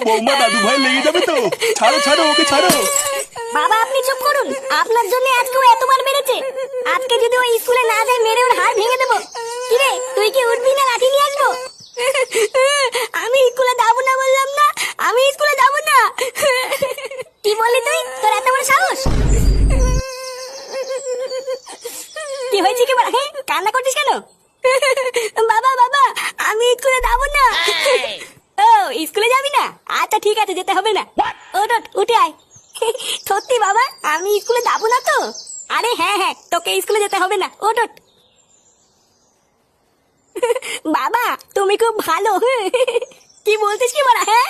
বৌমা দাদু ভাই লেগে যাবে তো। ছাড়ো ছাড়ো ওকে ছাড়ো। বাবা আপনি চুপ করুন, আপনার জন্য আজকে ও এতবার মেরেছে। আজকে যদি ও স্কুলে না যায় মেরে ওর হাড় ভেঙে দেবো। কিরে তুই কি উঠবি না লাঠি নিয়ে আসবো? আমি স্কুলে যাবো না বললাম না, আমি স্কুলে যাবো না। কি বললি তুই? তোর এত বড় সাহস? কি হয়েছে কি বল? হ্যাঁ কান্না করছিস কেন? বাবা বাবা আমি স্কুলে যাবো না। ও স্কুলে যাবি না? আচ্ছা ঠিক আছে যেতে হবে না। ওঠ উঠে আয়। সত্যি বাবা আমি স্কুলে যাবো না তো? আরে হ্যাঁ হ্যাঁ তোকে স্কুলে যেতে হবে না, ওঠ। বাবা তুমি খুব ভালো। কি বলছিস কি বলা? হ্যাঁ